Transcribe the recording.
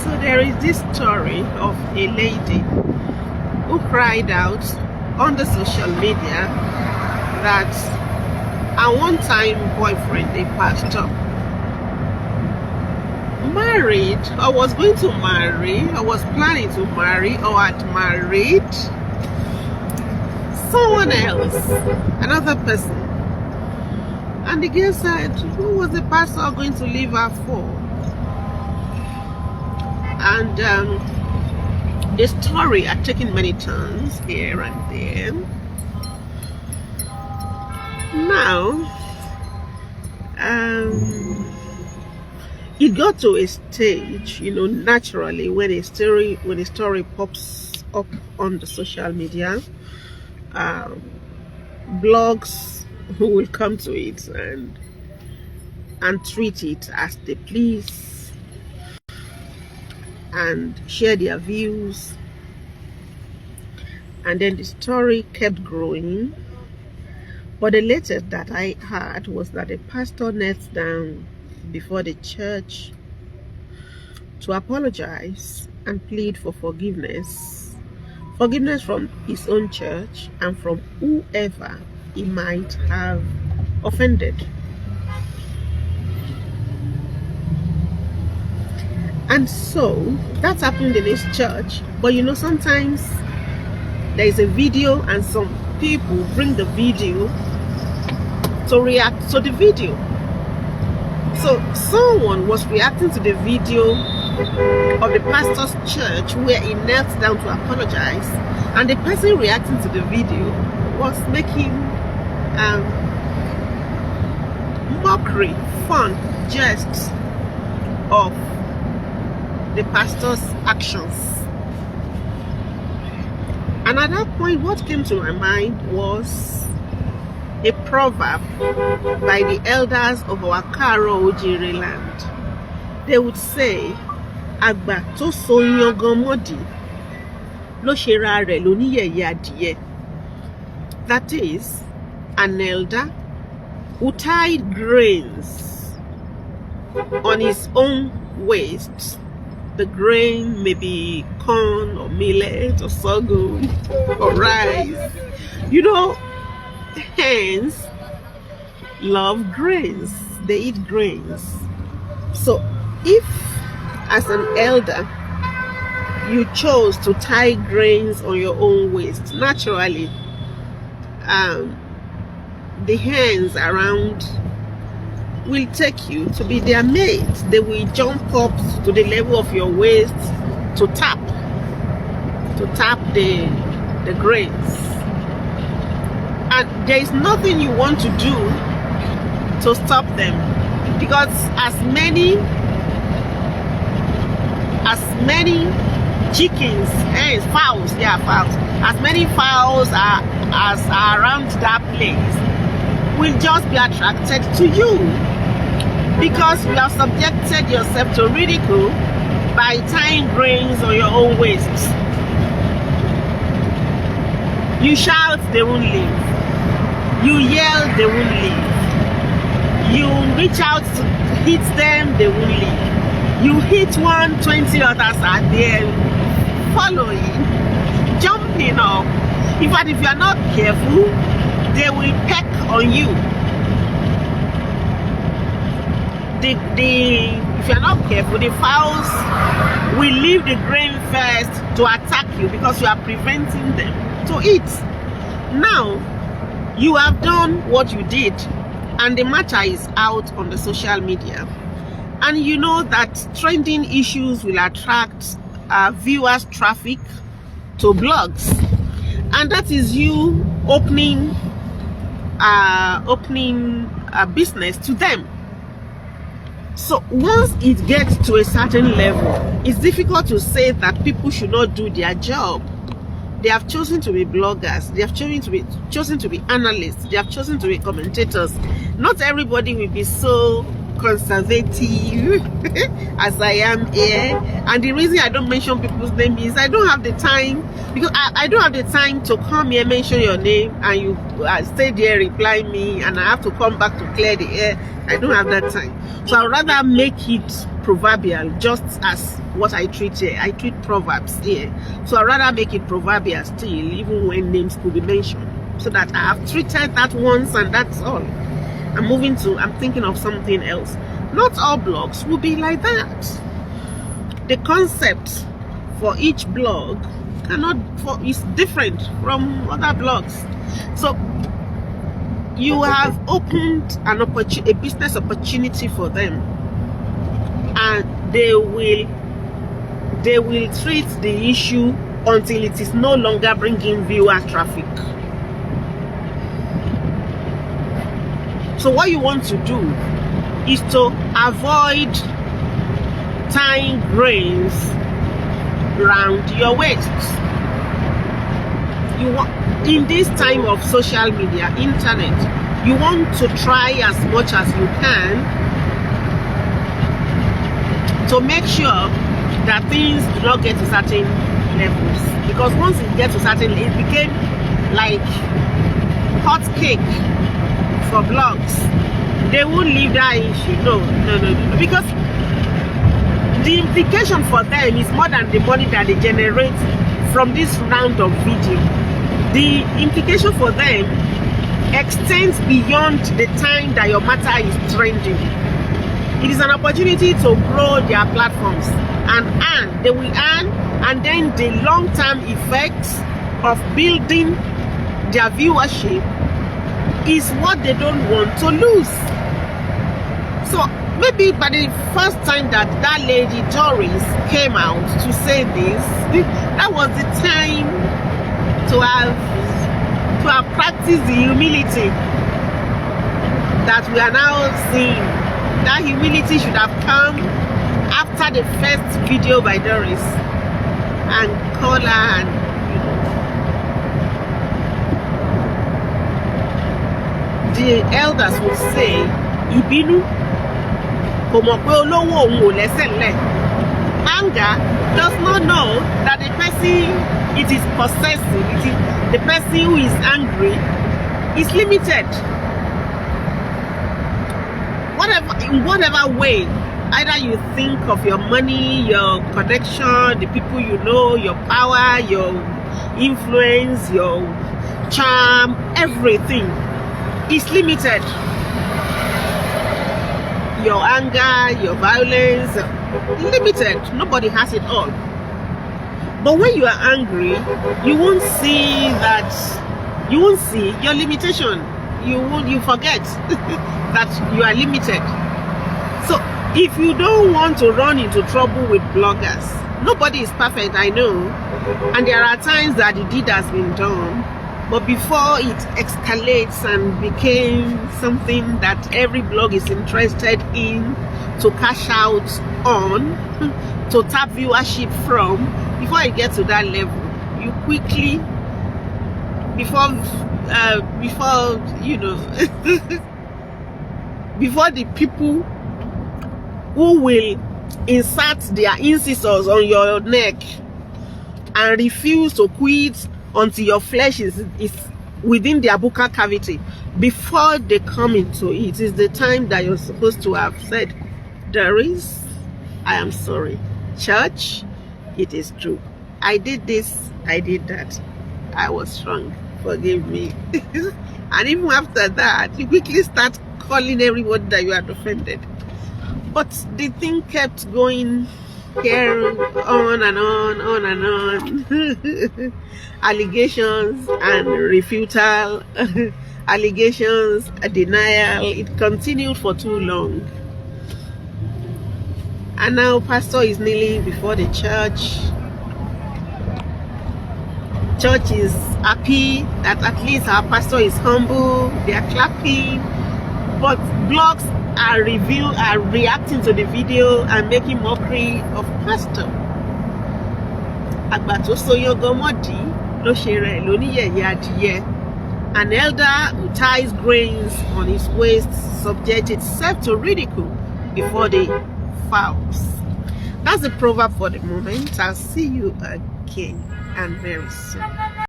So there is this story of a lady who cried out on the social media that her one-time boyfriend, a pastor, married or was going to marry or was planning to marry or had married someone else, another person. And the girl said, who was the pastor going to leave her for? And the story had taken many turns here and there. Now, it got to a stage, naturally, when a story pops up on the social media, blogs will come to it and treat it as they please and share their views. And then the story kept growing. But the latest that I heard was that the pastor knelt down before the church to apologize and plead for forgiveness from his own church and from whoever he might have offended. And so that's happened in his church. But sometimes there is a video and some people bring the video to react to the video. So someone was reacting to the video of the pastor's church where he knelt down to apologize, and the person reacting to the video was making mockery, fun, jests of the pastor's actions. And at that point, what came to my mind was a proverb by the elders of our Karo Ojiri land. They would say, Agba to so Yangan modi, lo shera re lo ni yeye adìẹ. That is, an elder who tied grains on his own waist. The grain may be corn or millet or sorghum or rice. Hens love grains. They eat grains. So if as an elder you chose to tie grains on your own waist, naturally the hens around will take you to be their mates. They will jump up to the level of your waist to tap the grains. And there is nothing you want to do to stop them, because as many chickens, fowls, as many fowls as are around that place will just be attracted to you, because you have subjected yourself to ridicule by tying grains on your own waist. You shout, they won't leave. You yell, they won't leave. You reach out to hit them, they won't leave. You hit 120 others are there following, jumping up. In fact, if you are not careful, they will peck on you. If you are not careful, the fowls will leave the grain first to attack you because you are preventing them to eat. Now, you have done what you did, and the matter is out on the social media. And you know that trending issues will attract viewers' traffic to blogs, and that is you opening a business to them. So once it gets to a certain level, it's difficult to say that people should not do their job. They have chosen to be bloggers, they have chosen to be analysts, they have chosen to be commentators. Not everybody will be so conservative as I am here. And the reason I don't mention people's name is I don't have the time, because I don't have the time to come here, mention your name, and you stay there, reply me, and I have to come back to clear the air. I don't have that time. So I'd rather make it proverbial, just as what I treat here. I treat proverbs here. So I'd rather make it proverbial still, even when names could be mentioned. So that I have treated that once and that's all. I'm thinking of something else. Not all blogs will be like that. The concept for each blog is different from other blogs. So you have opened a business opportunity for them, and they will treat the issue until it is no longer bringing viewer traffic. So what you want to do is to avoid tying grains around your waist. In this time of social media, internet, you want to try as much as you can to make sure that things do not get to certain levels. Because once it gets to certain, it became like hot cake for blogs. They won't leave that issue. No. Because the implication for them is more than the money that they generate from this round of video. The implication for them extends beyond the time that your matter is trending. It is an opportunity to grow their platforms and earn. They will earn, and then the long-term effects of building their viewership is what they don't want to lose. So maybe by the first time that lady Doris came out to say this, that was the time to have practiced the humility that we are now seeing. That humility should have come after the first video by Doris and Kola and the elders would say, Ibinu, anger does not know that the person it is possessing, the person who is angry is limited. In whatever way, either you think of your money, your connection, the people you know, your power, your influence, your charm, everything is limited. Your anger, your violence, limited. Nobody has it all. But when you are angry, you won't see your limitation. You forget that you are limited. So if you don't want to run into trouble with bloggers, nobody is perfect, I know, and there are times that the deed has been done, but before it escalates and became something that every blog is interested in to cash out on, to tap viewership from, before it gets to that level, you quickly, before the people who will insert their incisors on your neck and refuse to quit until your flesh is within their buccal cavity, before they come into it, is the time that you're supposed to have said, Doris, I am sorry. Church, it is true. I did this, I did that. I was wrong. Forgive me. And even after that, you quickly start calling everyone that you had offended. But the thing kept going here on and on. Allegations and refutal, allegations, a denial. It continued for too long. And now pastor is kneeling before the church. Church is happy that at least our pastor is humble. They are clapping. But blogs are reacting to the video and making mockery of pastor. Agba tó soyo gomodi ló ṣe rẹ̀ lóníyẹ̀yẹ́ adìyẹ. An elder who ties grains on his waist subjects itself to ridicule before the fowls. That's the proverb for the moment. I'll see you again and very soon.